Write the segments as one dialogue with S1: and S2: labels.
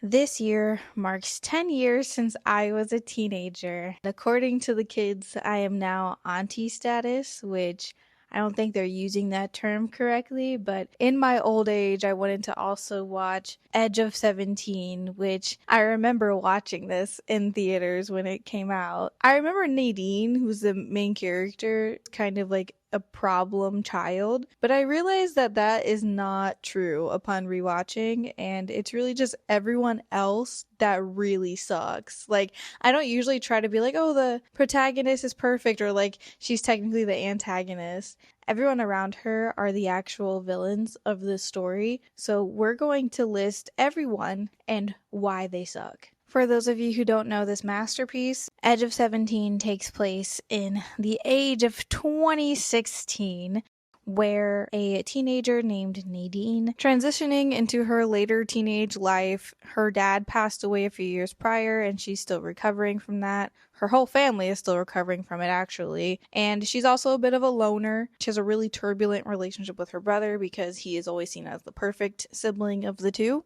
S1: This year marks 10 years since I was a teenager. According to the kids, I am now auntie status, which I don't think they're using that term correctly, but in my old age, I wanted to also watch Edge of 17, which I remember watching this in theaters when it came out. I remember Nadine, who's the main character, kind of like a problem child, but I realized that that is not true upon rewatching, and it's really just everyone else that really sucks. Like, I don't usually try to be like, oh, the protagonist is perfect, or like she's technically the antagonist. Everyone around her are the actual villains of the story, so we're going to list everyone and why they suck. For those of you who don't know this masterpiece, Edge of 17 takes place in the age of 2016, where a teenager named Nadine, transitioning into her later teenage life, her dad passed away a few years prior and she's still recovering from that. Her whole family is still recovering from it, actually. And she's also a bit of a loner. She has a really turbulent relationship with her brother because he is always seen as the perfect sibling of the two.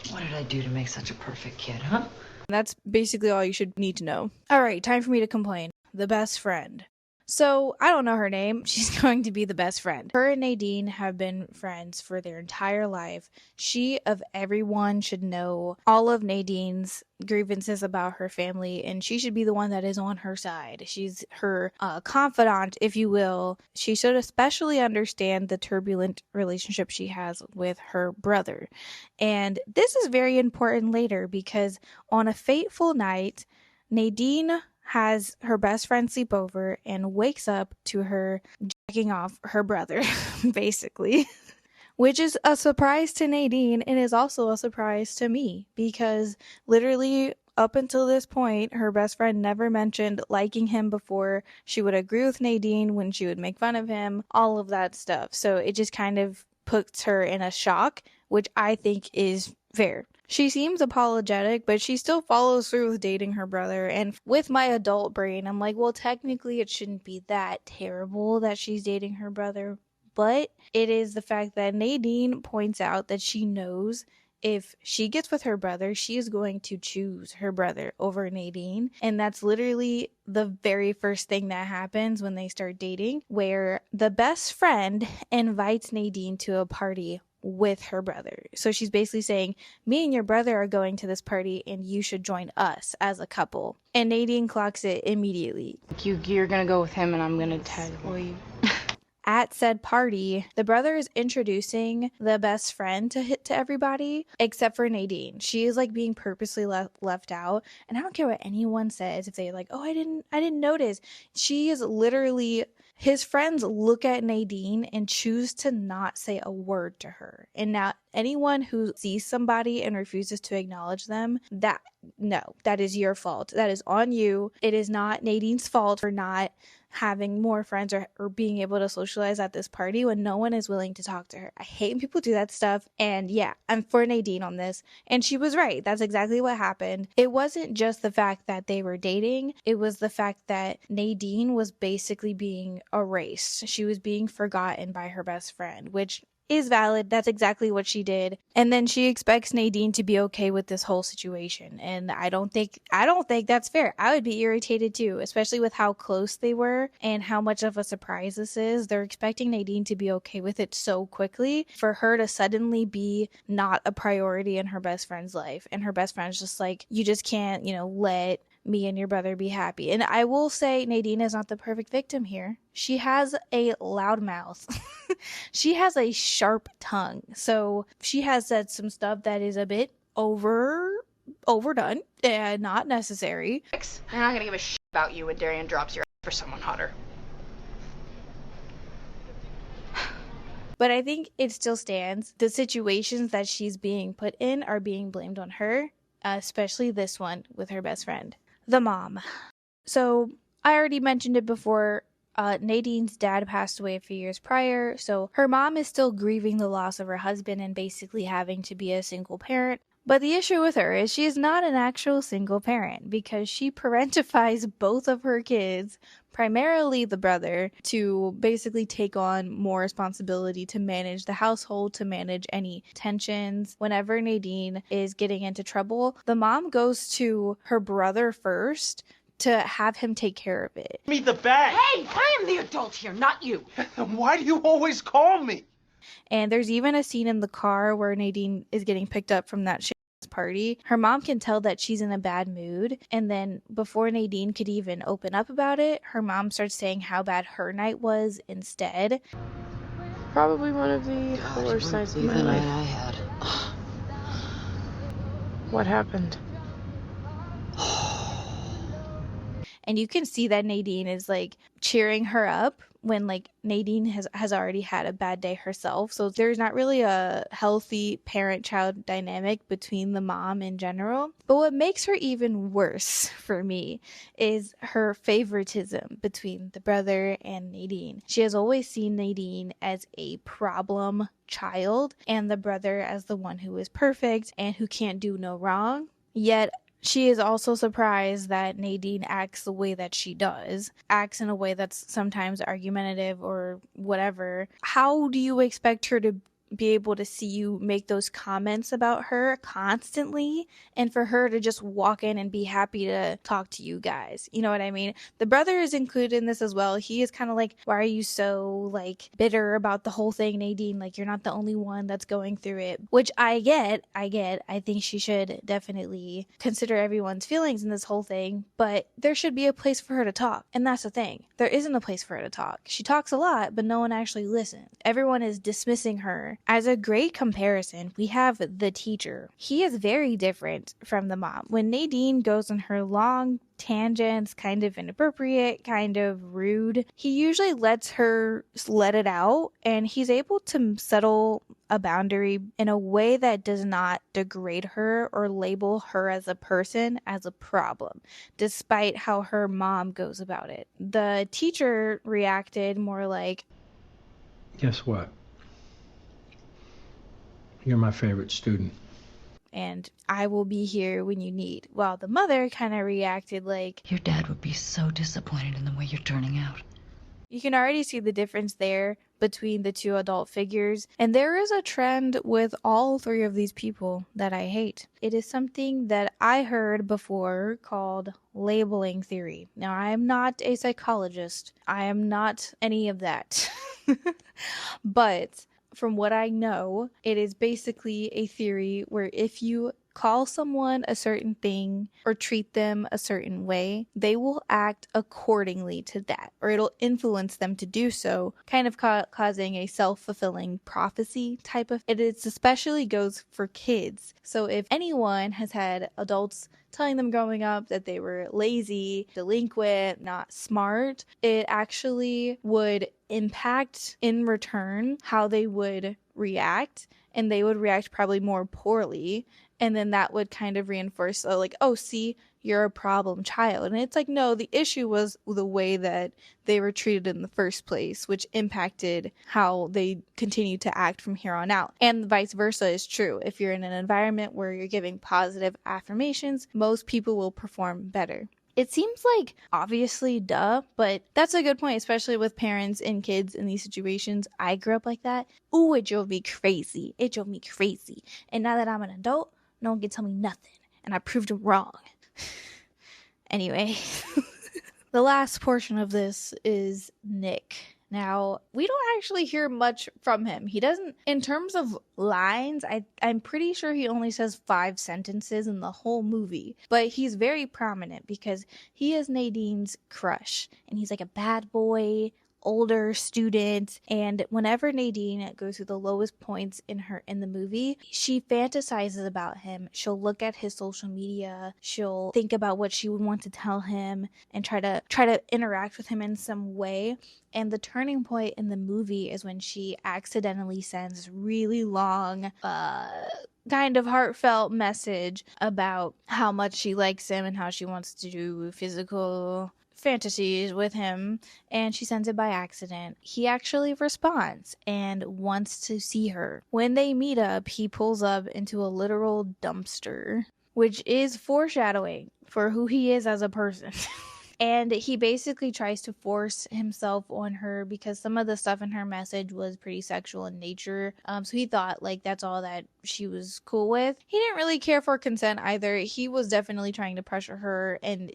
S2: What did I do to make such a perfect kid, huh?
S1: That's basically all you should need to know. Alright, time for me to complain. The best friend. So, I don't know her name. She's going to be the best friend. Her and Nadine have been friends for their entire life. She, of everyone, should know all of Nadine's grievances about her family, and she should be the one that is on her side. She's her confidant, if you will. She should especially understand the turbulent relationship she has with her brother. And this is very important later because on a fateful night, Nadine has her best friend sleep over and wakes up to her jacking off her brother, basically. Which is a surprise to Nadine and is also a surprise to me because literally up until this point, her best friend never mentioned liking him before. She would agree with Nadine when she would make fun of him, all of that stuff. So it just kind of puts her in a shock, which I think is fair. She seems apologetic, but she still follows through with dating her brother. And with my adult brain, I'm like, well, technically it shouldn't be that terrible that she's dating her brother. But it is the fact that Nadine points out that she knows if she gets with her brother, she is going to choose her brother over Nadine. And that's literally the very first thing that happens when they start dating, where the best friend invites Nadine to a party with her brother. So she's basically saying, me and your brother are going to this party and you should join us as a couple. And Nadine clocks it immediately.
S2: You're gonna go with him and I'm gonna tag you.
S1: At said party, the brother is introducing the best friend to everybody except for Nadine. She is like being purposely left out, and I don't care what anyone says if they're like, "Oh, I didn't notice." She is literally, his friends look at Nadine and choose to not say a word to her. And now anyone who sees somebody and refuses to acknowledge them, that is your fault. That is on you. It is not Nadine's fault for not having more friends or being able to socialize at this party when no one is willing to talk to her. I hate when people do that stuff. And yeah, I'm for Nadine on this. And she was right. That's exactly what happened. It wasn't just the fact that they were dating. It was the fact that Nadine was basically being erased. She was being forgotten by her best friend, which is valid. That's exactly what she did. And then she expects Nadine to be okay with this whole situation. And I don't think that's fair. I would be irritated too, especially with how close they were and how much of a surprise this is. They're expecting Nadine to be okay with it so quickly for her to suddenly be not a priority in her best friend's life. And her best friend's just like, you just can't, let me and your brother be happy. And I will say Nadine is not the perfect victim here. She has a loud mouth. She has a sharp tongue. So she has said some stuff that is a bit overdone and not necessary.
S2: I'm not gonna give a shit about you when Darian drops your ass for someone hotter.
S1: But I think it still stands. The situations that she's being put in are being blamed on her, especially this one with her best friend. The mom. So I already mentioned it before. Nadine's dad passed away a few years prior, so her mom is still grieving the loss of her husband and basically having to be a single parent But the issue with her is she is not an actual single parent because she parentifies both of her kids, primarily the brother, to basically take on more responsibility to manage the household, to manage any tensions. Whenever Nadine is getting into trouble, the mom goes to her brother first to have him take care of it.
S3: Me the bag.
S2: Hey, I am the adult here, not you.
S3: Why do you always call me?
S1: And there's even a scene in the car where Nadine is getting picked up from that party. Her mom can tell that she's in a bad mood, and then before Nadine could even open up about it, her mom starts saying how bad her night was instead.
S4: Probably one of the worst nights of my life.
S5: I had.
S4: What happened?
S1: And you can see that Nadine is like cheering her up when like Nadine has already had a bad day herself. So there's not really a healthy parent-child dynamic between the mom in general. But what makes her even worse for me is her favoritism between the brother and Nadine. She has always seen Nadine as a problem child and the brother as the one who is perfect and who can't do no wrong. Yet she is also surprised that Nadine acts the way that she does, acts in a way that's sometimes argumentative or whatever. How do you expect her to be able to see you make those comments about her constantly and for her to just walk in and be happy to talk to you guys? You know what I mean? The brother is included in this as well. He is kind of like, why are you so like bitter about the whole thing, Nadine? Like, you're not the only one that's going through it, which I get. I think she should definitely consider everyone's feelings in this whole thing, but there should be a place for her to talk. And that's the thing. There isn't a place for her to talk. She talks a lot, but no one actually listens. Everyone is dismissing her. As a great comparison, we have the teacher. He is very different from the mom. When Nadine goes on her long tangents, kind of inappropriate, kind of rude, he usually lets her let it out, and he's able to settle a boundary in a way that does not degrade her or label her as a person as a problem, despite how her mom goes about it. The teacher reacted more like,
S6: guess what? You're my favorite student.
S1: And I will be here when you need. While the mother kind of reacted like,
S5: Your dad would be so disappointed in the way you're turning out.
S1: you can already see the difference there between the two adult figures. And there is a trend with all three of these people that I hate. It is something that I heard before called labeling theory. Now, I am not a psychologist. I am not any of that. But from what I know, it is basically a theory where if you call someone a certain thing or treat them a certain way, they will act accordingly to that, or it'll influence them to do so, kind of causing a self-fulfilling prophecy type of. It especially goes for kids. So if anyone has had adults telling them growing up that they were lazy, delinquent, not smart, it actually would impact in return how they would react, and they would react probably more poorly. And then that would kind of reinforce, like, oh, see, you're a problem child. And it's like, no, the issue was the way that they were treated in the first place, which impacted how they continue to act from here on out. And vice versa is true. If you're in an environment where you're giving positive affirmations, most people will perform better. It seems like obviously duh, but that's a good point, especially with parents and kids in these situations. I grew up like that. Ooh, it drove me crazy. It drove me crazy. And now that I'm an adult, no one can tell me nothing. And I proved them wrong. Anyway, the last portion of this is Nick. Now, we don't actually hear much from him. He doesn't, in terms of lines, I'm pretty sure he only says 5 sentences in the whole movie. But he's very prominent because he is Nadine's crush. And he's like a bad boy, older student, and whenever Nadine goes through the lowest points in the movie, she fantasizes about him. She'll look at his social media, she'll think about what she would want to tell him and try to interact with him in some way. And the turning point in the movie is when she accidentally sends this really long kind of heartfelt message about how much she likes him and how she wants to do physical fantasies with him, and she sends it by accident. He actually responds and wants to see her. When they meet up, he pulls up into a literal dumpster, which is foreshadowing for who he is as a person. And he basically tries to force himself on her because some of the stuff in her message was pretty sexual in nature. So he thought like that's all that she was cool with. He didn't really care for consent either. He was definitely trying to pressure her, and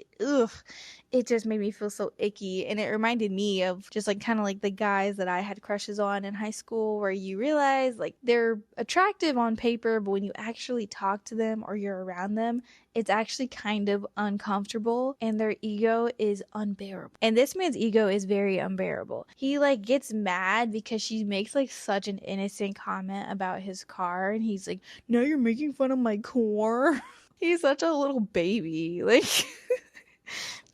S1: it just made me feel so icky. And it reminded me of just like kind of like the guys that I had crushes on in high school, where you realize like they're attractive on paper, but when you actually talk to them or you're around them, it's actually kind of uncomfortable, and their ego is unbearable. And this man's ego is very unbearable. He like gets mad because she makes like such an innocent comment about his car, and he's like, "Now you're making fun of my car." He's such a little baby. Like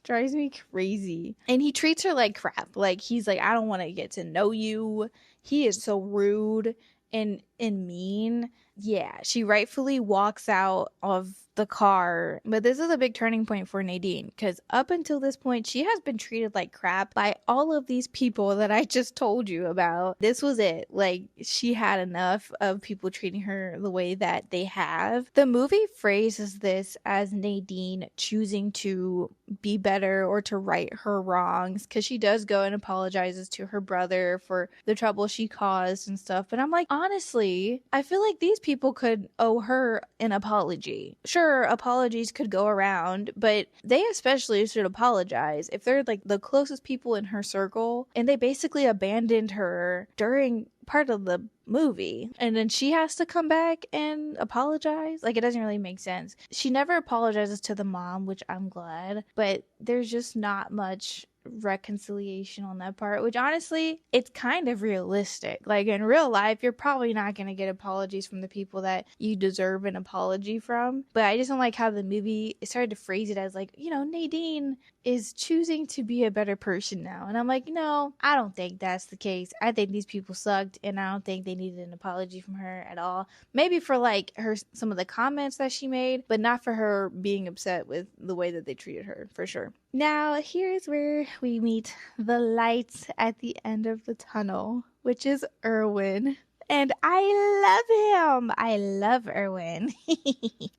S1: drives me crazy. And he treats her like crap. Like he's like, "I don't want to get to know you." He is so rude and mean. Yeah, she rightfully walks out of the car. But this is a big turning point for Nadine, because up until this point, she has been treated like crap by all of these people that I just told you about. This was it. Like, she had enough of people treating her the way that they have. The movie phrases this as Nadine choosing to be better or to right her wrongs, because she does go and apologizes to her brother for the trouble she caused and stuff. But I'm like, honestly, I feel like these people could owe her an apology. Sure, apologies could go around, but they especially should apologize if they're like the closest people in her circle and they basically abandoned her during part of the movie, and then she has to come back and apologize. Like, it doesn't really make sense. She never apologizes to the mom, which I'm glad, but there's just not much reconciliation on that part, which honestly, it's kind of realistic. Like, in real life, you're probably not going to get apologies from the people that you deserve an apology from. But I just don't like how the movie started to phrase it as like, you know, Nadine is choosing to be a better person now. And I'm like, no, I don't think that's the case. I think these people sucked, and I don't think they needed an apology from her at all. Maybe for like her, some of the comments that she made, but not for her being upset with the way that they treated her, for sure. Now, here's where we meet the lights at the end of the tunnel, which is Erwin. And I love him. I love Erwin.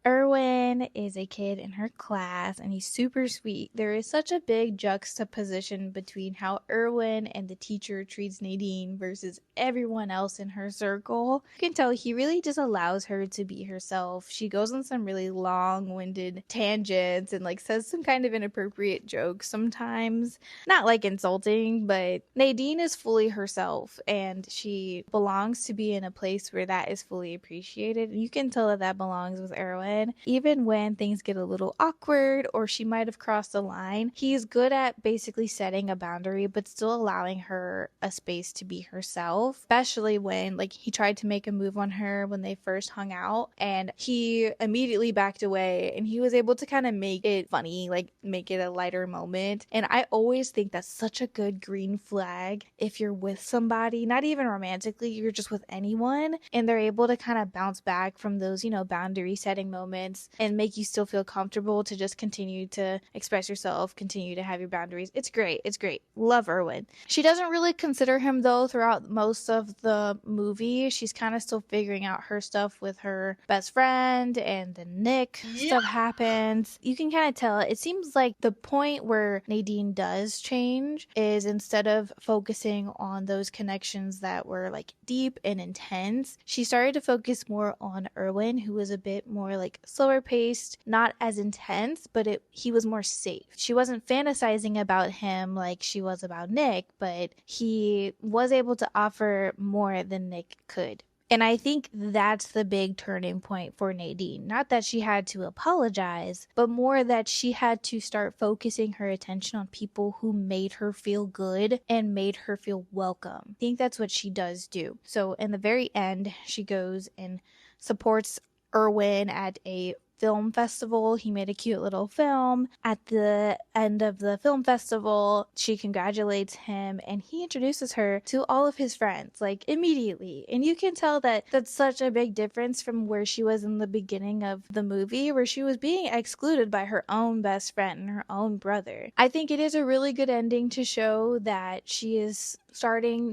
S1: Erwin is a kid in her class, and he's super sweet. There is such a big juxtaposition between how Erwin and the teacher treats Nadine versus everyone else in her circle. You can tell he really just allows her to be herself. She goes on some really long-winded tangents and like says some kind of inappropriate jokes sometimes. Not like insulting, but Nadine is fully herself, and she belongs to be in a place where that is fully appreciated. You can tell that that belongs with Erwin. Even when things get a little awkward or she might have crossed a line, he's good at basically setting a boundary but still allowing her a space to be herself, especially when like he tried to make a move on her when they first hung out, and he immediately backed away, and he was able to kind of make it funny, like make it a lighter moment. And I always think that's such a good green flag if you're with somebody, not even romantically, you're just with anyone, and they're able to kind of bounce back from those, you know, boundary setting moments and make you still feel comfortable to just continue to express yourself, continue to have your boundaries. It's great. It's great. Love Erwin. She doesn't really consider him though throughout most of the movie. She's kind of still figuring out her stuff with her best friend, and then Nick stuff happens. You can kind of tell it seems like the point where Nadine does change is instead of focusing on those connections that were like deep and intense, she started to focus more on Erwin, who was a bit more like slower paced, not as intense, but he was more safe. She wasn't fantasizing about him like she was about Nick, but he was able to offer more than Nick could. And I think that's the big turning point for Nadine. Not that she had to apologize, but more that she had to start focusing her attention on people who made her feel good and made her feel welcome. I think that's what she does do. So in the very end, she goes and supports Erwin at a film festival. He made a cute little film. At the end of the film festival, she congratulates him and he introduces her to all of his friends, like immediately. And you can tell that that's such a big difference from where she was in the beginning of the movie, where she was being excluded by her own best friend and her own brother. I think it is a really good ending to show that she is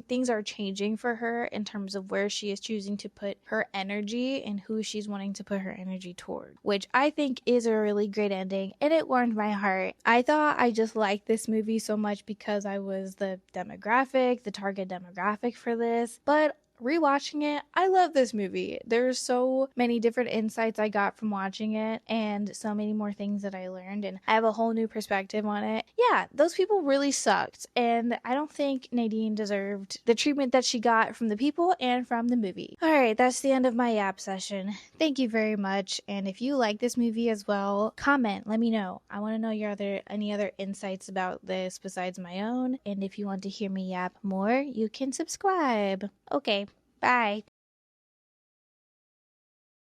S1: things are changing for her in terms of where she is choosing to put her energy and who she's wanting to put her energy toward, which I think is a really great ending, and it warmed my heart. I thought I just liked this movie so much because I was the target demographic for this, but rewatching it, I love this movie. There's so many different insights I got from watching it and so many more things that I learned, and I have a whole new perspective on it. Yeah, those people really sucked, and I don't think Nadine deserved the treatment that she got from the people and from the movie. Alright, that's the end of my yap session. Thank you very much, and if you like this movie as well, comment, let me know. I want to know any other insights about this besides my own, and if you want to hear me yap more, you can subscribe. Okay, bye.